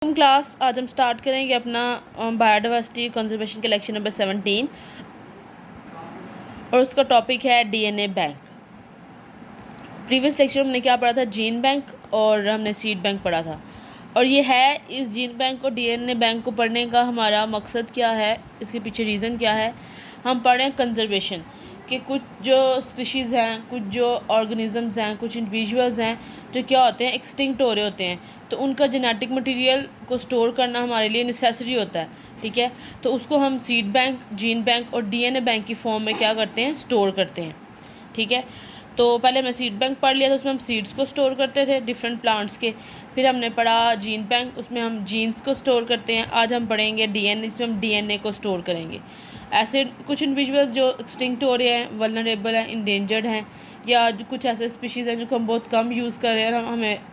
Class आज हम start करेंगे अपना बायोडाइवर्सिटी कंजर्वेशन के लेक्चर नंबर 17 और उसका टॉपिक है डीएनए बैंक। प्रीवियस लेक्चर में हमने क्या पढ़ा था, जीन बैंक और हमने सीड बैंक पढ़ा था। और ये है इस जीन बैंक और डीएनए बैंक को पढ़ने का हमारा मकसद क्या है, इसके पीछे रीज़न क्या है। हम पढ़ रहे हैं कंजर्वेशन कि कुछ जो स्पीशीज़ हैं, कुछ जो ऑर्गेनिजम्स हैं, कुछ इंडिविजुअल्स हैं जो क्या होते हैं, एक्सटिंक्ट हो रहे होते हैं, तो उनका जेनेटिक मटेरियल को स्टोर करना हमारे लिए नेसेसरी होता है। ठीक है, तो उसको हम सीड बैंक, जीन बैंक और डीएनए बैंक की फॉर्म में क्या करते हैं, स्टोर करते हैं। ठीक है, तो पहले हमने सीड बैंक पढ़ लिया था, उसमें हम सीड्स को स्टोर करते थे डिफरेंट प्लांट्स के। फिर हमने पढ़ा जीन बैंक, उसमें हम जीन्स को स्टोर करते हैं। आज हम पढ़ेंगे डीएनए, इसमें हम डीएनए को स्टोर करेंगे। ऐसे कुछ इंडिविजुअल्स जो एक्सटिंक्ट हो रहे हैं, वल्नरेबल हैं, इंडेंजर्ड हैं, या कुछ ऐसे स्पीशीज़ हैं जो हम बहुत कम यूज़ कर रहे हैं और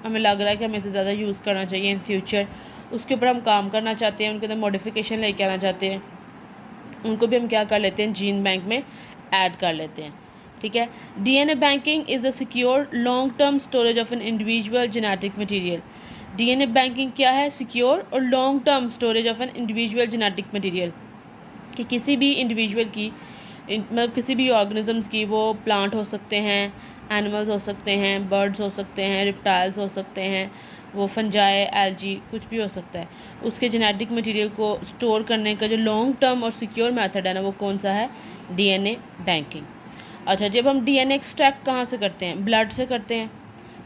हमें लग रहा है कि हमें इसे ज़्यादा यूज़ करना चाहिए इन फ्यूचर, उसके ऊपर हम काम करना चाहते हैं, उनके अंदर मॉडिफिकेशन लेके आना चाहते हैं, उनको भी हम क्या कर लेते हैं, जीन बैंक में ऐड कर लेते हैं। ठीक है, DNA banking is the secure long term storage of an individual genetic material. DNA banking क्या है, सिक्योर और long term storage of an individual genetic material, कि किसी भी इंडिविजुअल की मतलब किसी भी ऑर्गेनिजम्स की, वो प्लांट हो सकते हैं, एनिमल्स हो सकते हैं, बर्ड्स हो सकते हैं, रिप्टाइल्स हो सकते हैं, वो फंजाई, एल्जी, कुछ भी हो सकता है, उसके जेनेटिक मटेरियल को स्टोर करने का जो लॉन्ग टर्म और सिक्योर मेथड है ना, वो कौन सा है, डीएनए बैंकिंग। अच्छा, जब हम डीएनए एक्सट्रैक्ट कहाँ से करते हैं, ब्लड से करते हैं,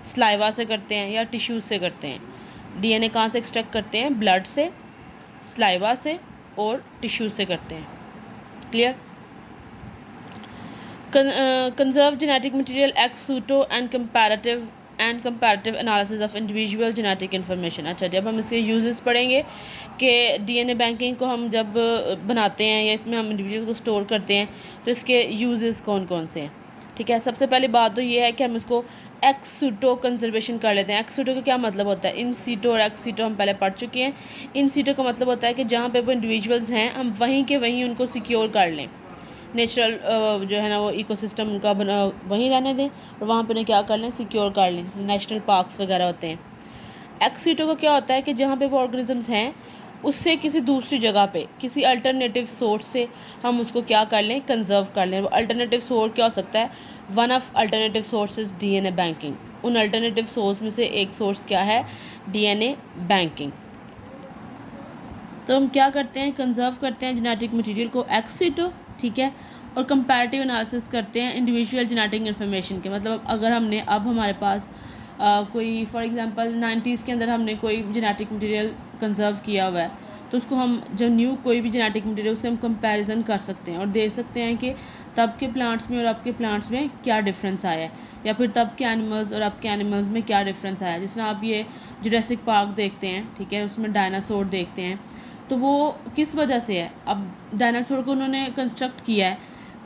स्लाइवा से करते हैं, या टिश्यूज से करते हैं। डीएनए कहाँ से एक्सट्रैक्ट करते हैं, ब्लड से, स्लाइवा से और टिश्यूज से करते हैं। Clear. Conserve genetic material ex situ and comparative analysis of individual genetic information. अच्छा, जब हम इसके यूजेस पढ़ेंगे कि डीएनए बैंकिंग को हम जब बनाते हैं या इसमें हम इंडिविजुअल को स्टोर करते हैं, तो इसके यूजेस कौन कौन से हैं। ठीक है, सबसे पहली बात तो ये है कि हम इसको एक्स सूटो कंजर्वेशन कर लेते हैं। एक्स सूटो का क्या मतलब होता है, इन सीटो और एक्स सीटो हम पहले पढ़ चुके हैं। इन सीटो का मतलब होता है कि जहाँ पे वो इंडिविजुअल्स हैं, हम वहीं के वहीं उनको सिक्योर कर लें, नेचुरल जो है ना वो इकोसिस्टम उनका बना वहीं रहने दें, और वहाँ पे उन्हें क्या कर लें, सिक्योर कर लें, जैसे नेशनल पार्क्स वगैरह होते हैं। एक्सीटो का क्या होता है कि जहाँ पे वो ऑर्गेनिजम्स हैं, उससे किसी दूसरी जगह पे, किसी अल्टरनेटिव सोर्स से हम उसको क्या कर लें, कंजर्व कर लें। वो अल्टरनेटिव सोर्स क्या हो सकता है, one of alternative sources DNA banking. उन अल्टरनेटिव सोर्स में से एक सोर्स क्या है, डीएनए बैंकिंग। तो हम क्या करते हैं, कंजर्व करते हैं जेनेटिक मटेरियल को एक्स सीटो। ठीक है, और कंपैरेटिव एनालिसिस करते हैं इंडिविजुअल जेनेटिक इन्फॉर्मेशन के। मतलब अगर हमने अब हमारे पास कोई फॉर एग्जांपल 90s के अंदर हमने कोई जेनेटिक मटेरियल कंजर्व किया हुआ है, तो उसको हम जो न्यू कोई भी जेनेटिक मटेरियल, उससे हम कंपैरिजन कर सकते हैं और देख सकते हैं कि तब के प्लांट्स में और अब के प्लांट्स में क्या डिफरेंस आया है, या फिर तब के एनिमल्स और अब के एनिमल्स में क्या डिफरेंस आया है। जिस तरह आप ये जुरासिक पार्क देखते हैं, ठीक है, उसमें डायनासोर देखते हैं, तो वो किस वजह से है। अब डायनासोर को उन्होंने कंस्ट्रक्ट किया है,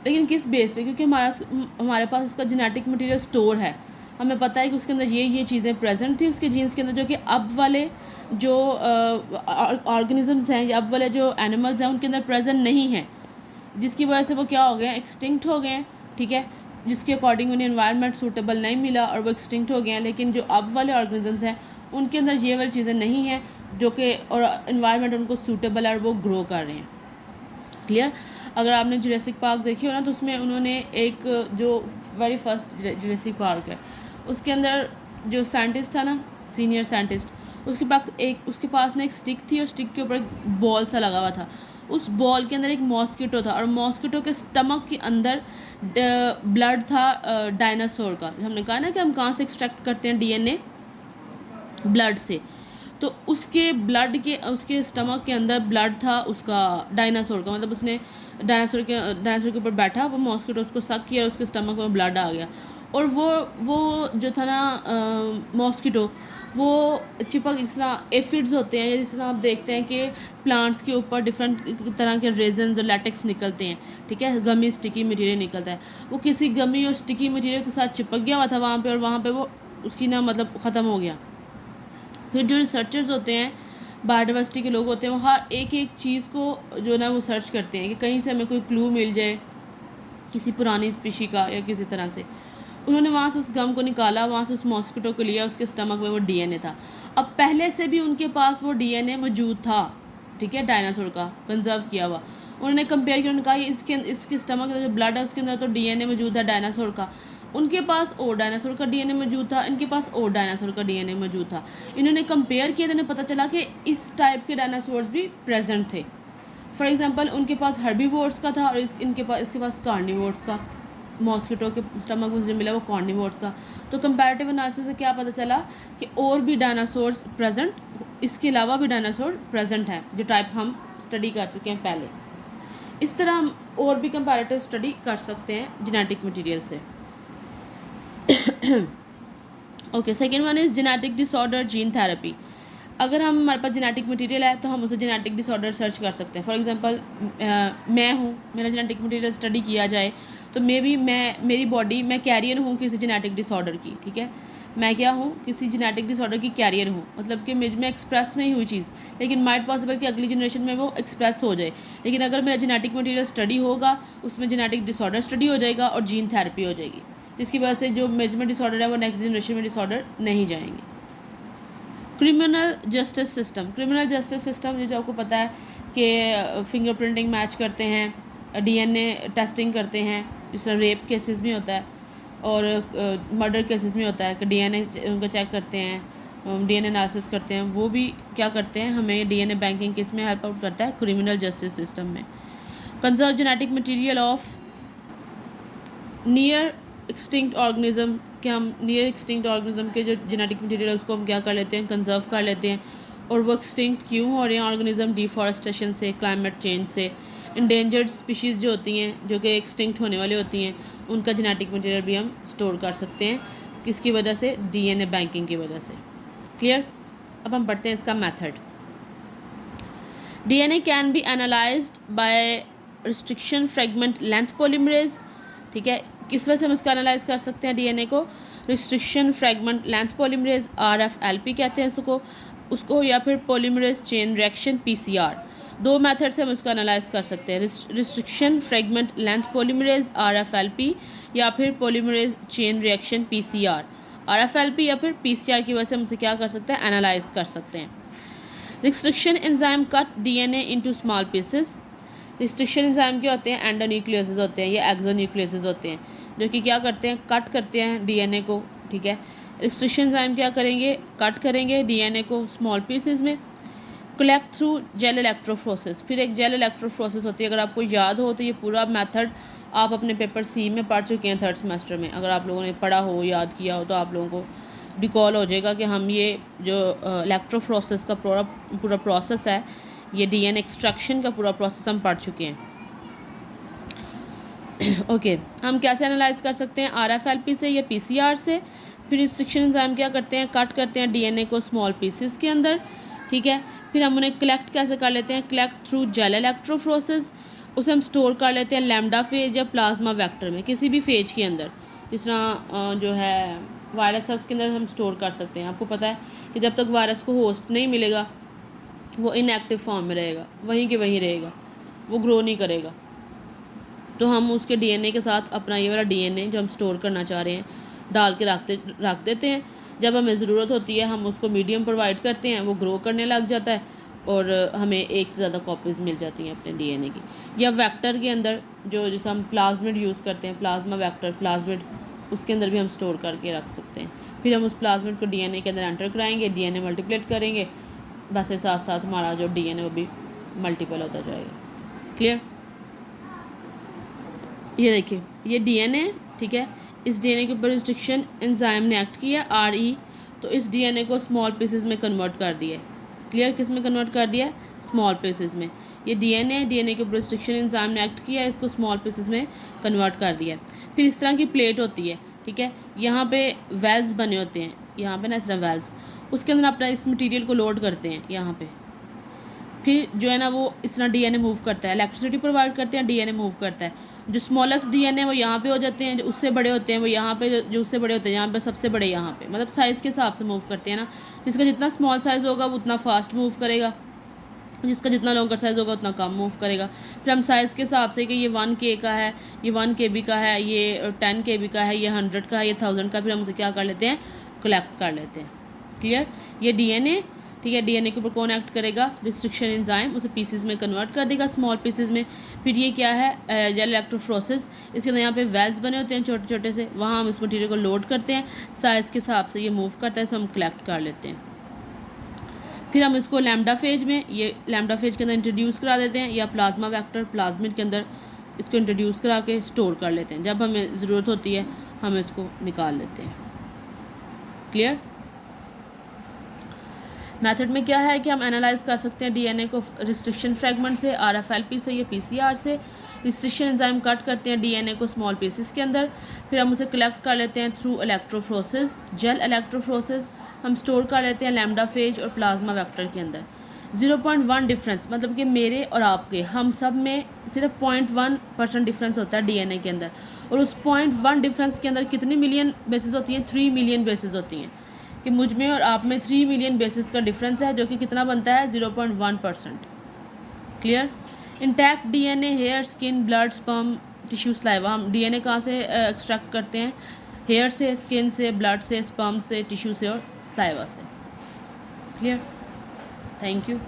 लेकिन किस बेस पे, क्योंकि हमारे पास उसका जेनेटिक मटेरियल स्टोर है। हमें पता है कि उसके अंदर ये चीज़ें प्रेजेंट थी उसके जीन्स के अंदर, जो कि अब वाले जो ऑर्गेनिजम्स हैं या अब वाले जो एनिमल्स हैं उनके अंदर प्रेजेंट नहीं है, जिसकी वजह से वो क्या हो गए हैं, एक्सटिंक्ट हो गए हैं। ठीक है, जिसके अकॉर्डिंग उन्हें एनवायरनमेंट सूटेबल नहीं मिला और वो एक्सटिंक्ट हो गए हैं। लेकिन जो अब वाले ऑर्गेनिजम्स हैं उनके अंदर ये वाली चीज़ें नहीं हैं, जो कि और एनवायरनमेंट उनको सूटेबल है और वो ग्रो कर रहे हैं। क्लियर। अगर आपने जुरासिक पार्क देखी हो ना, तो उसमें उन्होंने एक जो वेरी फर्स्ट जुरासिक पार्क है, उसके अंदर जो साइंटिस्ट था ना, सीनियर साइंटिस्ट, उसके पास ना एक स्टिक थी और स्टिक के ऊपर एक बॉल सा लगा हुआ था। उस बॉल के अंदर एक मॉस्किटो था और मॉस्किटो के स्टमक के अंदर ब्लड था डायनासोर का। हमने कहा ना कि हम कहाँ से एक्सट्रैक्ट करते हैं डीएनए, ब्लड से। तो उसके स्टमक के अंदर ब्लड था उसका डायनासोर का। मतलब उसने डायनासोर के ऊपर बैठा, वो मॉस्किटो उसको सक किया, उसके स्टमक में ब्लड आ गया, और वो जो था ना मॉस्किटो, वो चिपक, जिस तरह एफिड्स होते हैं, जिस तरह आप देखते हैं कि प्लांट्स के ऊपर डिफरेंट तरह के रेजन्स और लैटेक्स निकलते हैं, ठीक है, गमी स्टिकी मटेरियल निकलता है, वो किसी गमी और स्टिकी मटेरियल के साथ चिपक गया हुआ था वहाँ पे, और वहाँ पे वो उसकी ना मतलब ख़त्म हो गया। फिर जो रिसर्चर्स होते हैं, बायोडाइवर्सिटी के लोग होते हैं, वो हर एक चीज़ को जो ना वो सर्च करते हैं कि कहीं से हमें कोई क्लू मिल जाए किसी पुरानी स्पीशी का या किसी तरह से। उन्होंने वहाँ से उस गम को निकाला, वहाँ से उस मॉस्किटो को लिया, उसके स्टमक में वो डीएनए था। अब पहले से भी उनके पास वो डीएनए मौजूद था, ठीक है, डायनासोर का कंजर्व किया हुआ। उन्होंने कंपेयर किया, उन्होंने कहा इसके स्टमक में जो ब्लड है उसके अंदर तो डीएनए मौजूद है डायनासोर का, उनके पास और डायनासोर का डीएनए मौजूद था, इनके पास और डायनासोर का डीएनए मौजूद था। इन्होंने कंपेयर किया तो इन्हें पता चला कि इस टाइप के डायनासोर्स भी प्रेजेंट थे। फॉर एग्जांपल उनके पास हर्बीवोर्स का था और इसके पास कार्निवोर्स का, मॉस्किटो के स्टमक में जो मिला वो कार्निवोर्स का। तो कंपैरेटिव एनालिसिस से क्या पता चला कि और भी डायनासोर्स प्रेजेंट, इसके अलावा भी डायनासोर प्रेजेंट है जो टाइप हम स्टडी कर चुके हैं पहले। इस तरह हम और भी कंपैरेटिव स्टडी कर सकते हैं जेनेटिक मटेरियल से। Okay, second one is genetic disorder gene therapy. अगर हमारे पास जेनेटिक मटेरियल है तो हम उसे जेनेटिक डिसऑर्डर सर्च कर सकते हैं। फॉर एग्जांपल मैं हूँ, मेरा जेनेटिक मटेरियल स्टडी किया जाए तो मेरी बॉडी, मैं कैरियर हूँ किसी जेनेटिक डिसऑर्डर की, ठीक है, मैं क्या हूँ, किसी जेनेटिक डिसऑर्डर की कैरियर हूँ, मतलब कि मुझ में एक्सप्रेस नहीं हुई चीज़, लेकिन माइट पॉसिबल कि अगली जनरेशन में वो एक्सप्रेस हो जाए। लेकिन अगर मेरा जेनेटिक मटेरियल स्टडी होगा उसमें जेनेटिक डिसऑर्डर स्टडी हो जाएगा और जीन थेरेपी हो जाएगी, जिसकी वजह से जो मेजमेंट डिसऑर्डर है वो नेक्स्ट जनरेशन में डिसऑर्डर नहीं जाएंगे। Criminal justice system. Criminal justice system जो आपको पता है कि फिंगरप्रिंटिंग मैच करते हैं, डीएनए टेस्टिंग करते हैं, जिस तरह रेप केसेस में होता है और मर्डर केसेस में होता है कि डीएनए उनका चेक करते हैं, डीएनए एनालिसिस करते हैं, वो भी क्या करते हैं, हमें डीएनए बैंकिंग किस में हेल्प आउट करता है, क्रिमिनल जस्टिस सिस्टम में। Conserve genetic material of near extinct organism, कि हम नियर एक्सटिंक्ट ऑर्गेनिज्म के जो जेनेटिक मटेरियल है उसको हम क्या कर लेते हैं, कंजर्व कर लेते हैं। और वो एक्सटिंक्ट क्यों हो रहे हैं ऑर्गेनिज्म, डिफॉरेस्टेशन से, क्लाइमेट चेंज से। इंडेंजर्ड स्पीशीज़ जो होती हैं, जो कि एक्सटिंक्ट होने वाली होती हैं, उनका जेनेटिक मटेरियल भी हम स्टोर कर सकते हैं, किसकी वजह से, डीएनए बैंकिंग की वजह से। क्लियर। अब हम पढ़ते हैं इसका method. DNA can be analysed by restriction fragment length polymerase, ठीक है, किस वजह से हम इसका एनालाइज कर सकते हैं डीएनए को, restriction fragment length polymerase, RFLP कहते हैं उसको या फिर पॉलीमरेज चेन रिएक्शन पीसीआर। दो मेथड से हम इसको एनालाइज कर सकते हैं, restriction fragment length polymerase RFLP या फिर polymerase chain reaction PCR. RFLP या फिर पीसीआर की वजह से हम इसे क्या कर सकते हैं, एनालाइज कर सकते हैं। Restriction enzyme cut DNA into small pieces. Restriction enzyme क्या होते हैं, एंडोन्यूक्लियसेस होते हैं या एक्सोन्यूक्लियसेस होते हैं, जो कि क्या करते हैं, कट करते हैं डीएनए को, ठीक है। रिस्ट्रिक्शन एंजाइम क्या करेंगे, कट करेंगे डीएनए को स्मॉल पीसेस में। कलेक्ट थ्रू जेल इलेक्ट्रोफोरेसिस, फिर एक जेल इलेक्ट्रोफोरेसिस होती है। अगर आपको याद हो तो ये पूरा मेथड आप अपने पेपर सी में पढ़ चुके हैं, 3rd सेमेस्टर में। अगर आप लोगों ने पढ़ा हो, याद किया हो, तो आप लोगों को रिकॉल हो जाएगा कि हम ये जो इलेक्ट्रोफोरेसिस का पूरा प्रोसेस है, ये डीएनए एक्सट्रैक्शन का पूरा प्रोसेस हम पढ़ चुके हैं। ओके, हम कैसे एनालाइज कर सकते हैं, आरएफएलपी से या पीसीआर से। फिर रिस्ट्रिक्शन एंजाइम क्या करते हैं, कट करते हैं डीएनए को स्मॉल पीसेस के अंदर, ठीक है। फिर हम उन्हें कलेक्ट कैसे कर लेते हैं, कलेक्ट थ्रू जेल इलेक्ट्रोफोरेसिस। उसे हम स्टोर कर लेते हैं लैम्डा फेज या प्लाज्मा वेक्टर में, किसी भी फेज के अंदर। जिस तरह जो है वायरस है उसके अंदर हम स्टोर कर सकते हैं। आपको पता है कि जब तक वायरस को होस्ट नहीं मिलेगा वो इनएक्टिव फॉर्म में रहेगा, वहीं के वहीं रहेगा, वो ग्रो नहीं करेगा। तो हम उसके डीएनए के साथ अपना ये वाला डीएनए जो हम स्टोर करना चाह रहे हैं डाल के रख देते हैं। जब हमें ज़रूरत होती है हम उसको मीडियम प्रोवाइड करते हैं, वो ग्रो करने लग जाता है और हमें एक से ज़्यादा कॉपीज़ मिल जाती हैं अपने डीएनए की। या वेक्टर के अंदर जो जैसे हम प्लाज्मिड यूज़ करते हैं, प्लाज्मा वेक्टर, प्लाज्मिड, उसके अंदर भी हम स्टोर करके रख सकते हैं। फिर हम उस प्लाज्मिड को डीएनए के अंदर एंटर कराएंगे, डीएनए मल्टीप्लेट करेंगे, बस के साथ साथ हमारा जो डीएनए वो भी मल्टीपल होता जाएगा। क्लियर। ये देखिए ये डीएनए, ठीक है, इस डीएनए के ऊपर रिस्ट्रिक्शन एंजाइम ने एक्ट किया आरई, तो इस डीएनए को स्मॉल पीसेस में कन्वर्ट कर दिया। क्लियर, किस में कन्वर्ट कर दिया, स्मॉल पीसेस में। ये डीएनए के ऊपर रिस्ट्रिक्शन एंजाइम ने एक्ट किया, इसको स्मॉल पीसेस में कन्वर्ट कर दिया। फिर इस तरह की प्लेट होती है, ठीक है, यहाँ पे वेल्स बने होते हैं, यहाँ पे ना इस तरह वेल्स, उसके अंदर अपना इस मटेरियल को लोड करते हैं यहाँ पे। फिर जो है ना वो इस तरह डीएनए मूव करता है, इलेक्ट्रिसिटी प्रोवाइड करते हैं, डीएनए मूव करता है। जो स्मॉलेस्ट डीएनए वो यहाँ पे हो जाते हैं, जो उससे बड़े होते हैं वो यहाँ पे, जो उससे बड़े होते हैं यहाँ पे, सबसे बड़े यहाँ पे, मतलब साइज़ के हिसाब से मूव करते हैं ना। जिसका जितना स्मॉल साइज़ होगा वो उतना फास्ट मूव करेगा, जिसका जितना लॉन्गर साइज़ होगा उतना कम मूव करेगा। फिर हम साइज़ के हिसाब से कि ये 1K का है, ये 1 KB का है, ये 10 KB का है, ये 100 का है, ये 1000 का, फिर हम उसे क्या कर लेते हैं, कलेक्ट कर लेते हैं। क्लियर। ये डीएनए, ठीक है, डीएनए के ऊपर कौन एक्ट करेगा, रिस्ट्रिक्शन एंजाइम, उसे पीसेस में कन्वर्ट कर देगा, स्मॉल पीसेस में। फिर ये क्या है, जेल इलेक्ट्रोफोरेसिस, इसके अंदर यहाँ पे वेल्स बने होते हैं छोटे छोटे से, वहाँ हम इस मटेरियल को लोड करते हैं, साइज़ के हिसाब से ये मूव करता है, सो हम कलेक्ट कर लेते हैं। फिर हम इसको लैम्डा फेज में, ये लैम्डा फेज के अंदर इंट्रोड्यूस करा देते हैं, या प्लाज्मा वेक्टर प्लाज्मिड के अंदर इसको इंट्रोड्यूस करा के स्टोर कर लेते हैं, जब हमें ज़रूरत होती है हम इसको निकाल लेते हैं। क्लियर। मेथड में क्या है कि हम एनालाइज कर सकते हैं डीएनए को रिस्ट्रिक्शन फ्रेगमेंट से, आरएफएलपी से या पीसीआर से। रिस्ट्रिक्शन एंजाइम कट करते हैं डीएनए को स्मॉल पीसेस के अंदर, फिर हम उसे कलेक्ट कर लेते हैं थ्रू इलेक्ट्रोफ्रोसिस, जेल इलेक्ट्रोफ्रोसिस। हम स्टोर कर लेते हैं लैम्डा फेज और प्लाज्मा वेक्टर के अंदर। 0.1 डिफरेंस, मतलब कि मेरे और आपके हम सब में सिर्फ 0.1% डिफरेंस होता है डीएनए के अंदर, और उस 0.1 डिफरेंस के अंदर कितनी मिलियन बेसिस होती हैं, 3 मिलियन बेसिस होती हैं, कि मुझ में और आप में 3 मिलियन बेसिस का डिफरेंस है, जो कि कितना बनता है 0.1%। Clear. Intact DNA, hair, skin, blood, sperm, tissue, saliva. हम डीएनए कहाँ से एक्सट्रैक्ट करते हैं, हेयर से, स्किन से, ब्लड से, स्पर्म से, टिश्यू से और स्लाइवा से। क्लियर। Thank you.